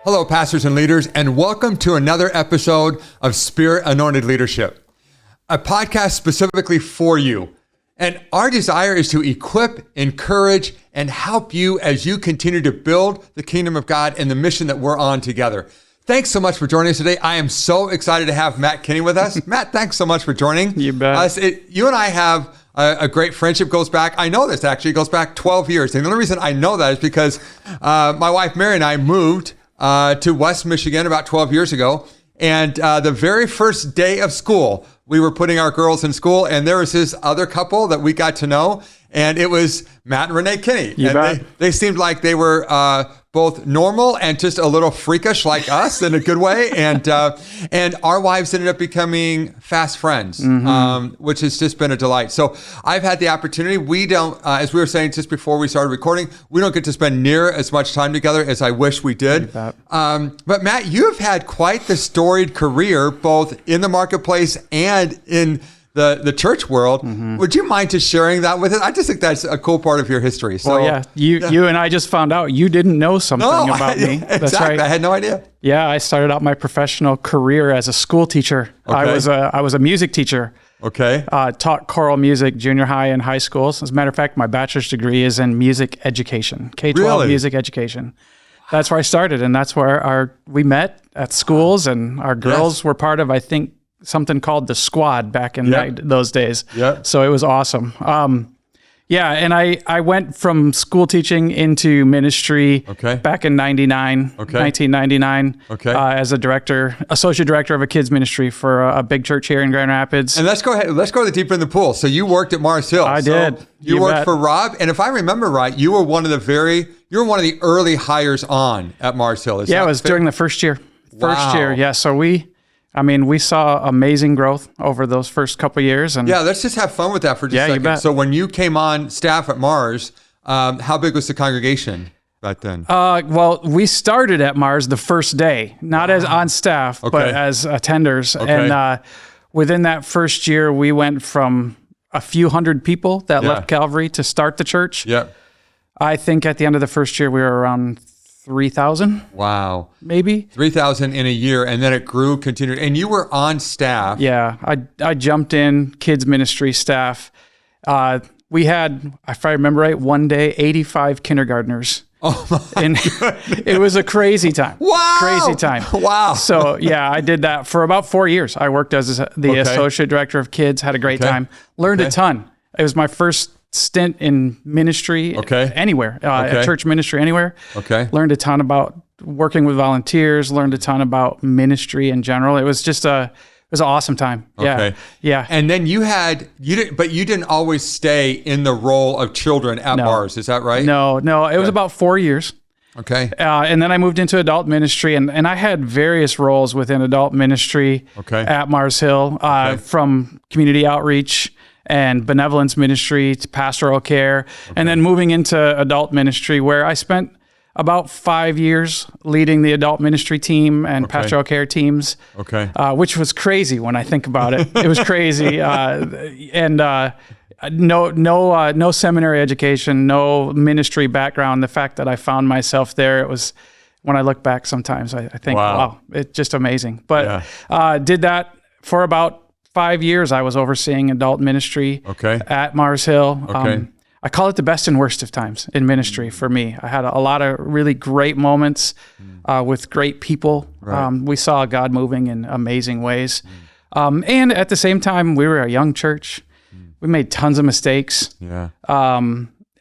Hello, pastors and leaders, and welcome to another episode of Spirit Anointed Leadership, a podcast specifically for you. And our desire is to equip, encourage, and help you as you continue to build the kingdom of God and the mission that we're on together. Thanks so much for joining us today. I am so excited to have Matt Kenney with us. Matt, thanks so much for joining. You bet. us. You and I have a great friendship. Goes back, I know this actually, goes back 12 years. And the only reason I know that is because my wife Mary and I moved to West Michigan about 12 years ago. And the very first day of school, we were putting our girls in school, and there was this other couple that we got to know, and it was Matt and Renee Kenney. And they seemed like they were both normal and just a little freakish like us in a good way. And our wives ended up becoming fast friends, which has just been a delight. So I've had the opportunity. We don't, as we were saying just before we started recording, we don't get to spend near as much time together as I wish we did. But Matt, you have had quite the storied career, both in the marketplace and in the church world. Would you mind just sharing that with us? I just think that's a cool part of your history. So, well, yeah, you and I just found out you didn't know something about me. Exactly. That's right. I had no idea. Yeah, I started out my professional career as a school teacher. Okay. I was a music teacher. Okay. Taught choral music, junior high and high schools. As a matter of fact, my bachelor's degree is in music education, K-12 music education. That's where I started, and that's where we met at schools, and our girls were part of, I think, something called the Squad back in those days. So it was awesome. And I went from school teaching into ministry back in 1999, as a associate director of a kids ministry for a big church here in Grand Rapids. And let's go ahead. Let's go deeper in the pool. So you worked at Mars Hill. I did. You worked for Rob, and if I remember right, you were one of the early hires on at Mars Hill. It was during the first year. Yeah. So we saw amazing growth over those first couple of years. And let's just have fun with that for just a second. You bet. So when you came on staff at Mars, how big was the congregation back then? Well, we started at Mars the first day, not as on staff, but as attenders. And within that first year, we went from a few hundred people that left Calvary to start the church. I think at the end of the first year, we were around 3,000. Wow. Maybe 3,000 in a year, and then it grew, continued, and you were on staff. Yeah, I jumped in kids ministry staff. We had, if I remember right, one day 85 kindergartners. Oh my and it was a crazy time. Wow. Crazy time. Wow. So I did that for about 4 years. I worked as the associate director of kids, had a great time, learned a ton. It was my first stint in ministry anywhere, church ministry anywhere. Learned a ton about working with volunteers, learned a ton about ministry in general. It was just it was an awesome time. Yeah. And then you didn't always stay in the role of children at Mars. Is that right? No. It was about 4 years. And then I moved into adult ministry, and I had various roles within adult ministry at Mars Hill, from community outreach and benevolence ministry to pastoral care, and then moving into adult ministry, where I spent about 5 years leading the adult ministry team and pastoral care teams, which was crazy when I think about it. It was crazy. No seminary education, no ministry background. The fact that I found myself there, it was, when I look back sometimes, I think, wow, it's just amazing. But did that for about 5 years. I was overseeing adult ministry at Mars Hill. I call it the best and worst of times in ministry for me. I had a lot of really great moments with great people. We saw God moving in amazing ways. And at the same time, we were a young church. We made tons of mistakes.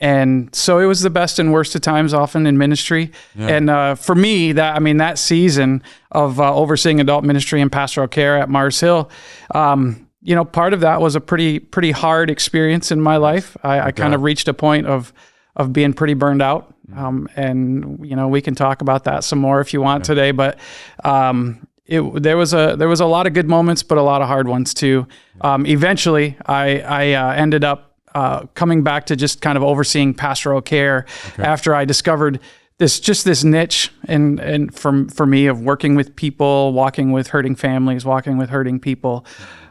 And so it was the best and worst of times often in ministry. And for me, that season of overseeing adult ministry and pastoral care at Mars Hill, part of that was a pretty hard experience in my life. I kind of reached a point of being pretty burned out. And we can talk about that some more if you want today, but there was a lot of good moments, but a lot of hard ones too. Eventually I ended up coming back to just kind of overseeing pastoral care after I discovered this niche and for me of working with people, walking with hurting families, walking with hurting people.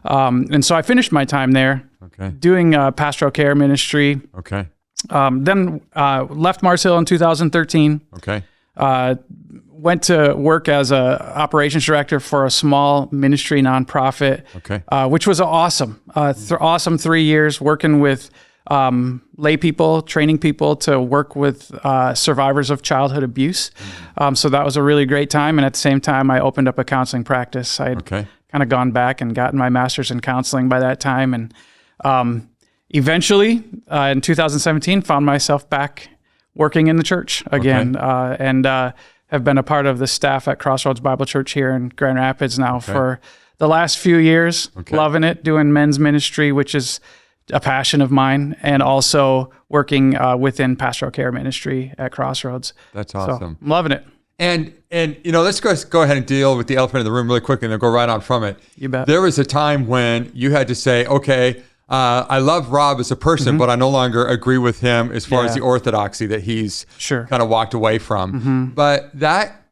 And so I finished my time there doing pastoral care ministry. Then left Mars Hill in 2013. went to work as a operations director for a small ministry nonprofit, which was awesome. Awesome 3 years working with lay people, training people to work with survivors of childhood abuse. So that was a really great time. And at the same time, I opened up a counseling practice. I had kind of gone back and gotten my master's in counseling by that time. And eventually, in 2017, found myself back working in the church again, and have been a part of the staff at Crossroads Bible Church here in Grand Rapids now for the last few years. Loving it, doing men's ministry, which is a passion of mine, and also working within pastoral care ministry at Crossroads. That's awesome. So, I'm loving it. And let's go ahead and deal with the elephant in the room really quickly, and then go right on from it. You bet. There was a time when you had to say, okay, I love Rob as a person, but I no longer agree with him as far as the orthodoxy that he's kind of walked away from. But that,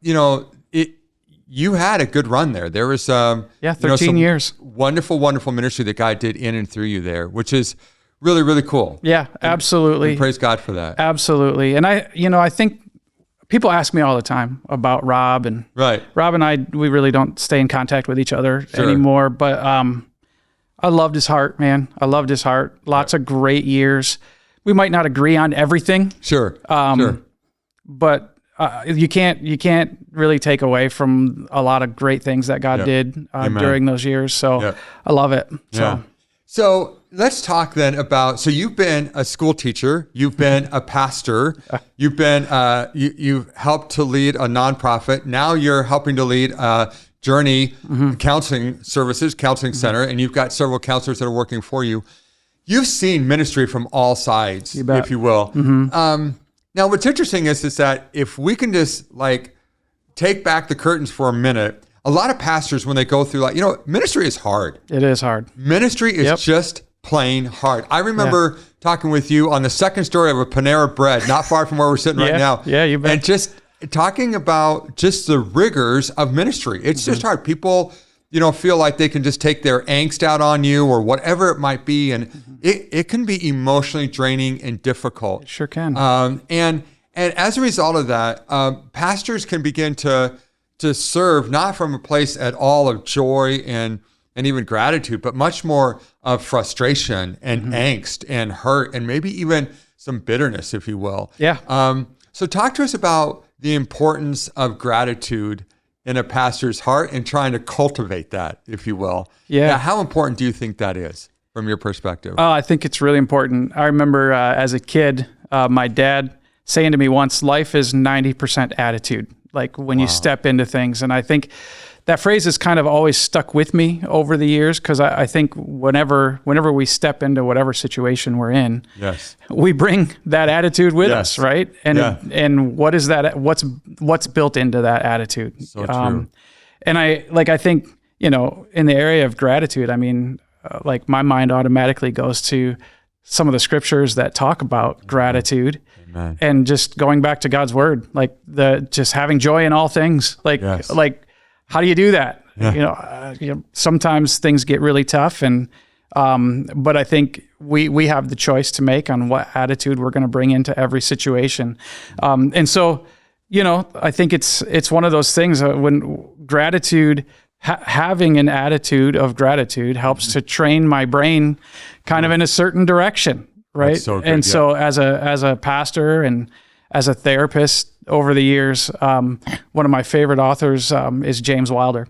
you had a good run there. There was 13 years. Wonderful, wonderful ministry that God did in and through you there, which is really, really cool. Yeah, absolutely. And praise God for that. Absolutely. And I think people ask me all the time about Rob, and Rob and I, we really don't stay in contact with each other anymore, but I loved his heart, man. I loved his heart. Lots of great years. We might not agree on everything. But you can't really take away from a lot of great things that God did during those years. So I love it. So let's talk then about, so you've been a school teacher, you've been a pastor, you've been, you've helped to lead a nonprofit. Now you're helping to lead Journey Counseling Services, Counseling Center, and you've got several counselors that are working for you. You've seen ministry from all sides, if you will. Now, what's interesting is that if we can just take back the curtains for a minute, a lot of pastors, when they go through, ministry is hard. It is hard. Ministry is just plain hard. I remember talking with you on the second story of a Panera Bread, not far from where we're sitting right now. Yeah, you bet. And just talking about just the rigors of ministry. It's just hard. People, feel like they can just take their angst out on you or whatever it might be. And it can be emotionally draining and difficult. It sure can. And as a result of that, pastors can begin to serve not from a place at all of joy and even gratitude, but much more of frustration and angst and hurt and maybe even some bitterness, if you will. So talk to us about the importance of gratitude in a pastor's heart and trying to cultivate that, if you will. Now, how important do you think that is from your perspective? Oh, I think it's really important. I remember as a kid, my dad saying to me once, life is 90% attitude, when you step into things. And I think that phrase has kind of always stuck with me over the years, because I think whenever we step into whatever situation we're in, we bring that attitude with us, right? And and what is that? What's built into that attitude? So true. And I think in the area of gratitude, my mind automatically goes to some of the scriptures that talk about gratitude. Amen. And just going back to God's word, just having joy in all things, how do you do that? Sometimes things get really tough, and but I think we have the choice to make on what attitude we're going to bring into every situation. And so, I think it's one of those things when gratitude, having an attitude of gratitude helps to train my brain kind of in a certain direction, right? That's so good, and so as a pastor and as a therapist over the years, one of my favorite authors is James Wilder.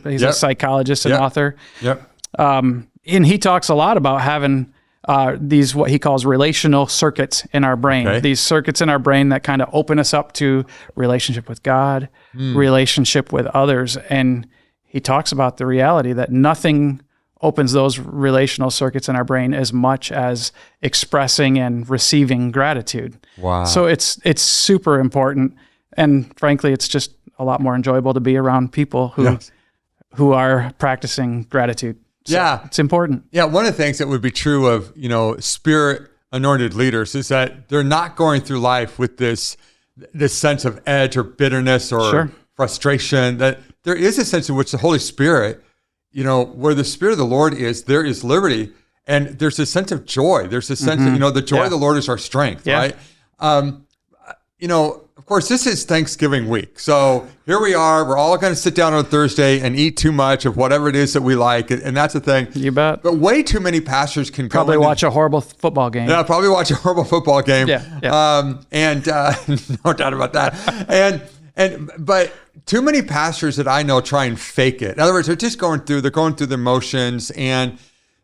He's a psychologist and author. And he talks a lot about having these, what he calls relational circuits in our brain. These circuits in our brain that kind of open us up to relationship with God, relationship with others. And he talks about the reality that nothing opens those relational circuits in our brain as much as expressing and receiving gratitude. Wow. So it's super important. And frankly, it's just a lot more enjoyable to be around people who are practicing gratitude. So it's important. Yeah. One of the things that would be true of, spirit anointed leaders is that they're not going through life with this sense of edge or bitterness or frustration, that there is a sense in which the Holy Spirit, where the Spirit of the Lord is, there is liberty, and there's a sense of joy. There's a sense that, the joy of the Lord is our strength, right? of course, this is Thanksgiving week. So here we are. We're all going to sit down on Thursday and eat too much of whatever it is that we like. And that's the thing. You bet. But way too many pastors can probably watch a horrible football game. Yeah, probably watch a horrible football game. Yeah. And no doubt about that. But too many pastors that I know try and fake it. In other words, they're going through the motions, and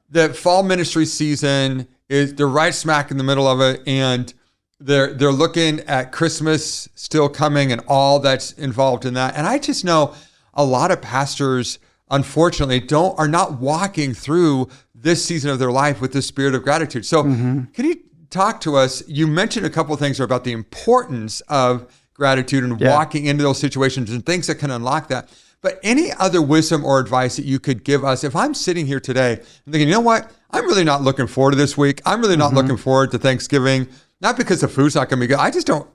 the fall ministry season they're right smack in the middle of it, and they're looking at Christmas still coming and all that's involved in that. And I just know a lot of pastors, unfortunately, are not walking through this season of their life with the spirit of gratitude. So can you talk to us? You mentioned a couple of things about the importance of gratitude and walking into those situations and things that can unlock that. But any other wisdom or advice that you could give us if I'm sitting here today and thinking, you know what, I'm really not looking forward to this week. I'm really not looking forward to Thanksgiving, not because the food's not going to be good. I just don't,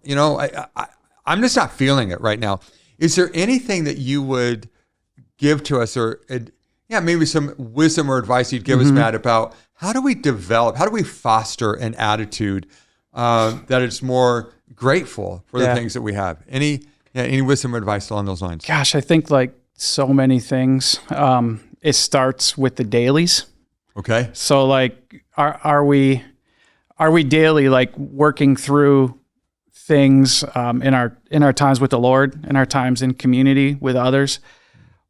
I'm just not feeling it right now. Is there anything that you would give to us or maybe some wisdom or advice you'd give us, Matt, about how do we foster an attitude that is more grateful for the things that we have? Any wisdom or advice along those lines? Gosh, I think like so many things, it starts with the dailies. Okay. So like, are we daily like working through things in our times with the Lord, in our times in community with others,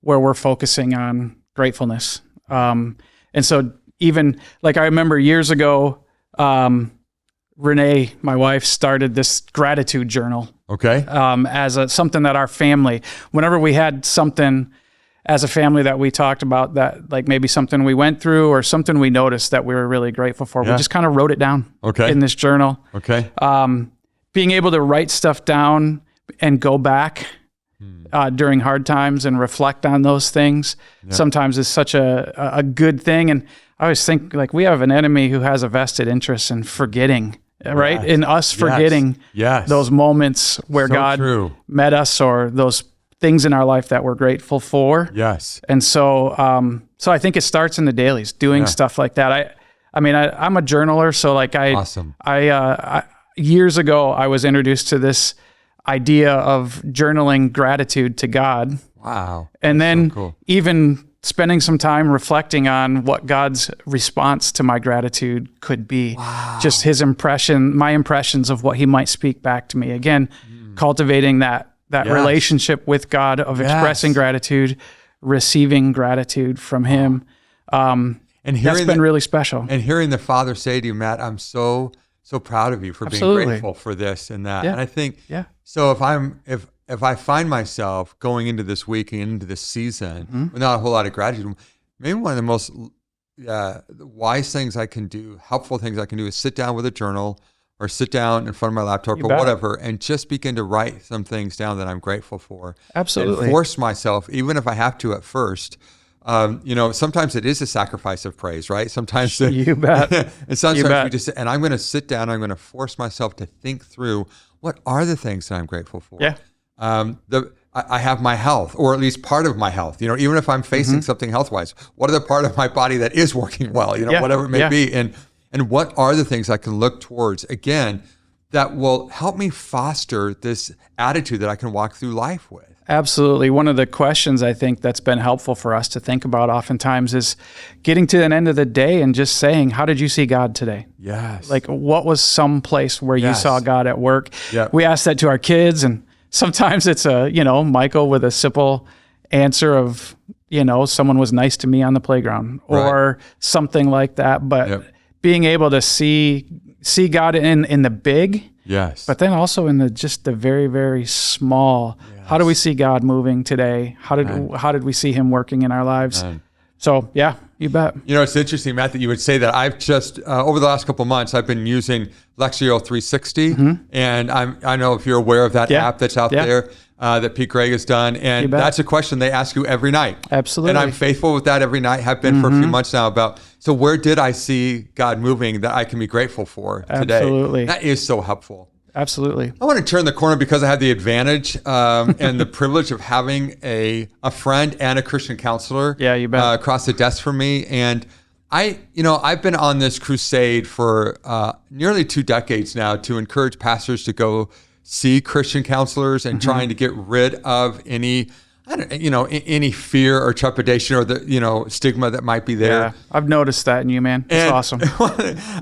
where we're focusing on gratefulness? And so even like I remember years ago, Renee, my wife, started this gratitude journal. Okay. As something that our family, whenever we had something as a family that we talked about, that like maybe something we went through or something we noticed that we were really grateful for, we just kind of wrote it down in this journal. Okay. Being able to write stuff down and go back during hard times and reflect on those things sometimes is such a good thing. And I always think like we have an enemy who has a vested interest in forgetting, right? Yes. In us forgetting those moments where God met us, or those things in our life that we're grateful for. Yes. And so, so I think it starts in the dailies, doing stuff like that. I'm a journaler. So like I years ago, I was introduced to this idea of journaling gratitude to God. Wow. And then even spending some time reflecting on what God's response to my gratitude could be. Wow. Just my impressions of what he might speak back to me. Again, cultivating that relationship with God of expressing gratitude, receiving gratitude from him. And that's been really special. And hearing the Father say to you, Matt, I'm so proud of you for being grateful for this and that. And I think, so if I find myself going into this week and into this season without a whole lot of gratitude, maybe one of the most wise things I can do, helpful things I can do, is sit down with a journal or sit down in front of my laptop or whatever and just begin to write some things down that I'm grateful for. Absolutely. And force myself, even if I have to at first. Sometimes it is a sacrifice of praise, right? Sometimes you bet. And sometimes and I'm going to sit down, I'm going to force myself to think through what are the things that I'm grateful for. Yeah. I have my health, or at least part of my health, even if I'm facing something health-wise, what are the part of my body that is working well, whatever it may be. And what are the things I can look towards, again, that will help me foster this attitude that I can walk through life with? Absolutely. One of the questions I think that's been helpful for us to think about oftentimes is getting to an end of the day and just saying, how did you see God today? Yes. Like, what was some place where you saw God at work? Yep. We ask that to our kids, and sometimes it's Michael with a simple answer of, someone was nice to me on the playground or something like that. But being able to see God in the big, but then also in the very, very small. How do we see God moving today? How did we see him working in our lives? So you bet. It's interesting, Matt, that you would say that. I've just over the last couple of months, I've been using Lectio 360, and I know if you're aware of that app that's out there that Pete Gregg has done, and that's a question they ask you every night. Absolutely. And I'm faithful with that every night. Have been for a few months now. About so where did I see God moving that I can be grateful for today? Absolutely. That is so helpful. Absolutely. I want to turn the corner because I have the advantage and the privilege of having a friend and a Christian counselor you bet. Across the desk from me. And I've been on this crusade for nearly 2 decades now to encourage pastors to go see Christian counselors and trying to get rid of any, any fear or trepidation or the, stigma that might be there. Yeah, I've noticed that in you, man. It's awesome.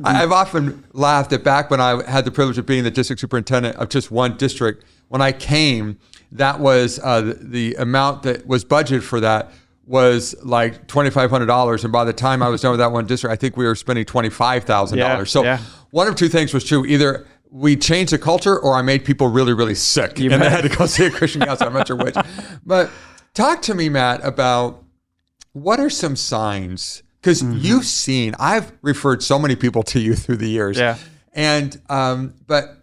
I've often laughed that back when I had the privilege of being the district superintendent of just one district, when I came, that was the amount that was budgeted for that was like $2,500. And by the time I was done with that one district, I think we were spending $25,000. So one of two things was true. Either we changed the culture or I made people really, really sick. They had to go see a Christian counselor. I'm not sure which. But talk to me, Matt, about what are some signs? Because I've referred so many people to you through the years. Yeah. And, but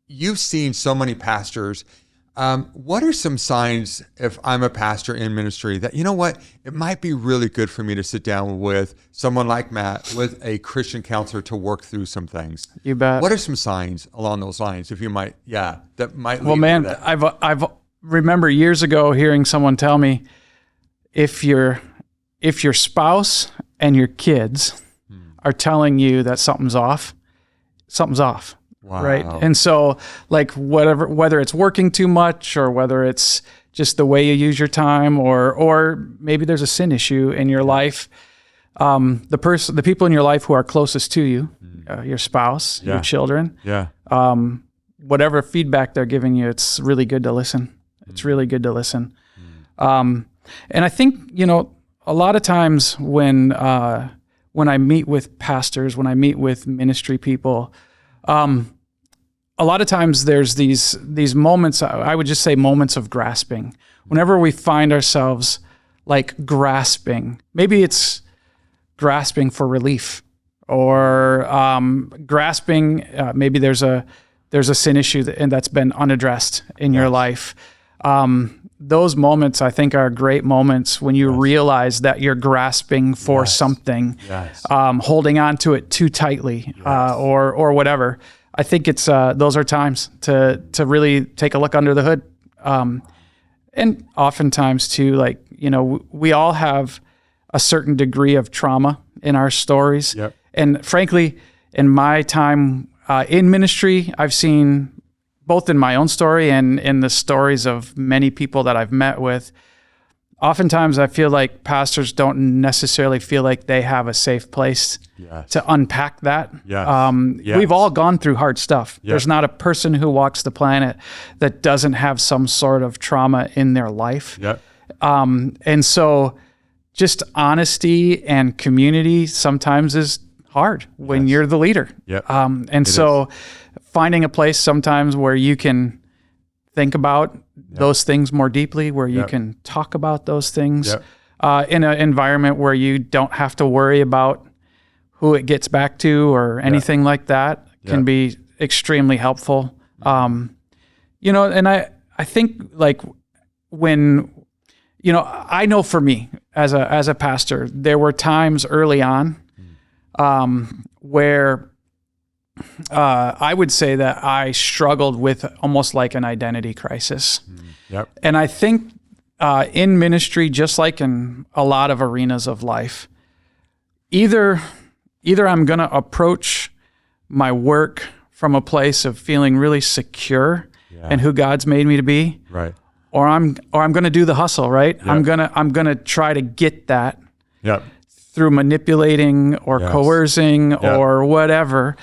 you've seen so many pastors. What are some signs, if I'm a pastor in ministry, that, it might be really good for me to sit down with someone like Matt, with a Christian counselor, to work through some things? You bet. What are some signs along those lines, if you might, that might lead Well, man, to that? I've remember years ago hearing someone tell me, if your spouse and your kids are telling you that something's off, something's off. Wow. Right. And so, like, whether it's working too much or whether it's just the way you use your time, or maybe there's a sin issue in your life, the people in your life who are closest to you, your spouse, your children, whatever feedback they're giving you, it's really good to listen. It's really good to listen. And I think, a lot of times when I meet with pastors, when I meet with ministry people, a lot of times there's these moments, I would just say moments of grasping. Whenever we find ourselves like grasping, maybe it's grasping for relief, or grasping, maybe there's a sin issue that's been unaddressed in your life. Those moments, I think, are great moments when you realize that you're grasping for something, holding on to it too tightly, or whatever. I think it's those are times to really take a look under the hood. And oftentimes too, we all have a certain degree of trauma in our stories. Yep. And frankly, in my time in ministry, I've seen, both in my own story and in the stories of many people that I've met with, oftentimes I feel like pastors don't necessarily feel like they have a safe place to unpack that. We've all gone through hard stuff. There's not a person who walks the planet that doesn't have some sort of trauma in their life. And so just honesty and community sometimes is hard when you're the leader. And so finding a place sometimes where you can think about those things more deeply, where you can talk about those things in an environment where you don't have to worry about who it gets back to or anything like that, can be extremely helpful. And I think, like, when, I know for me as a pastor, there were times early on where I would say that I struggled with almost like an identity crisis. And I think in ministry, just like in a lot of arenas of life, either I'm going to approach my work from a place of feeling really secure in who God's made me to be, or I'm going to do the hustle, right? I'm going to try to get that through manipulating or coercing or whatever.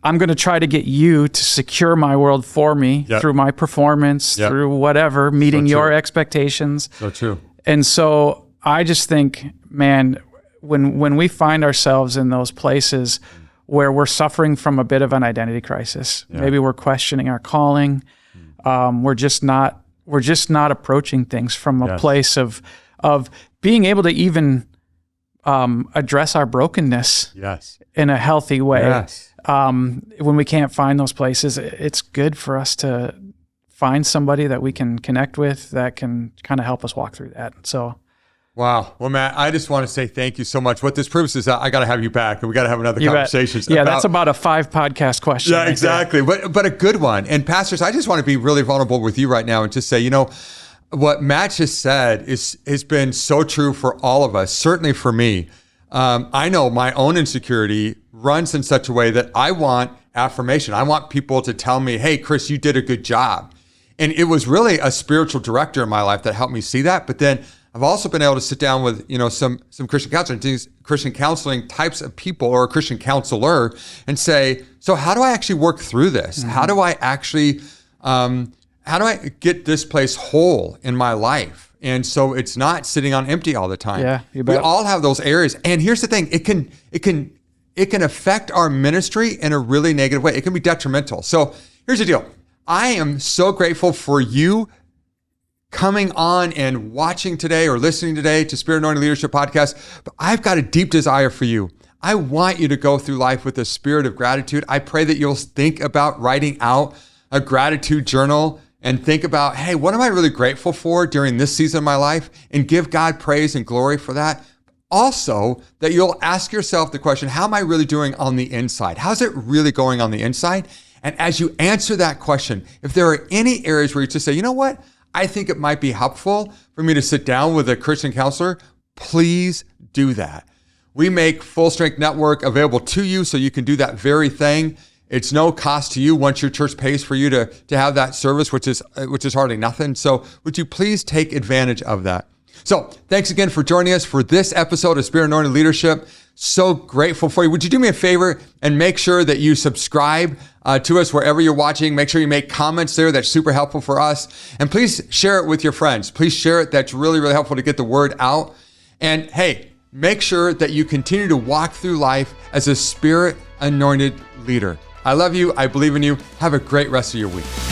I'm going to try to get you to secure my world for me through my performance, through whatever, meeting your expectations. So true. And so I just think, man, when we find ourselves in those places where we're suffering from a bit of an identity crisis, maybe we're questioning our calling, we're just not approaching things from a place of being able to even address our brokenness in a healthy way. When we can't find those places, it's good for us to find somebody that we can connect with that can kind of help us walk through that. So, wow. Well, Matt, I just want to say thank you so much. What this proves is that I got to have you back, and we got to have another conversation. That's about a 5 podcast question. Yeah, exactly. But a good one. And pastors, I just want to be really vulnerable with you right now and just say, what Matt just said has been so true for all of us, certainly for me. I know my own insecurity runs in such a way that I want affirmation. I want people to tell me, hey, Chris, you did a good job. And it was really a spiritual director in my life that helped me see that. But then I've also been able to sit down with, some Christian counseling, these Christian counseling types of people or a Christian counselor and say, so how do I actually work through this? Mm-hmm. How do I actually, how do I get this place whole in my life? And so it's not sitting on empty all the time. Yeah, you bet. We all have those areas. And here's the thing, it can affect our ministry in a really negative way. It can be detrimental. So here's the deal. I am so grateful for you coming on and watching today or listening today to Spirit Anointed Leadership Podcast. But I've got a deep desire for you. I want you to go through life with a spirit of gratitude. I pray that you'll think about writing out a gratitude journal and think about, hey, what am I really grateful for during this season of my life? And give God praise and glory for that. Also, that you'll ask yourself the question, how am I really doing on the inside? How's it really going on the inside? And as you answer that question, if there are any areas where you just say, you know what? I think it might be helpful for me to sit down with a Christian counselor, please do that. We make Full Strength Network available to you so you can do that very thing. It's no cost to you once your church pays for you to have that service, which is hardly nothing. So would you please take advantage of that? So thanks again for joining us for this episode of Spirit Anointed Leadership. So grateful for you. Would you do me a favor and make sure that you subscribe to us wherever you're watching? Make sure you make comments there. That's super helpful for us. And please share it with your friends. Please share it. That's really, really helpful to get the word out. And hey, make sure that you continue to walk through life as a Spirit Anointed leader. I love you. I believe in you. Have a great rest of your week.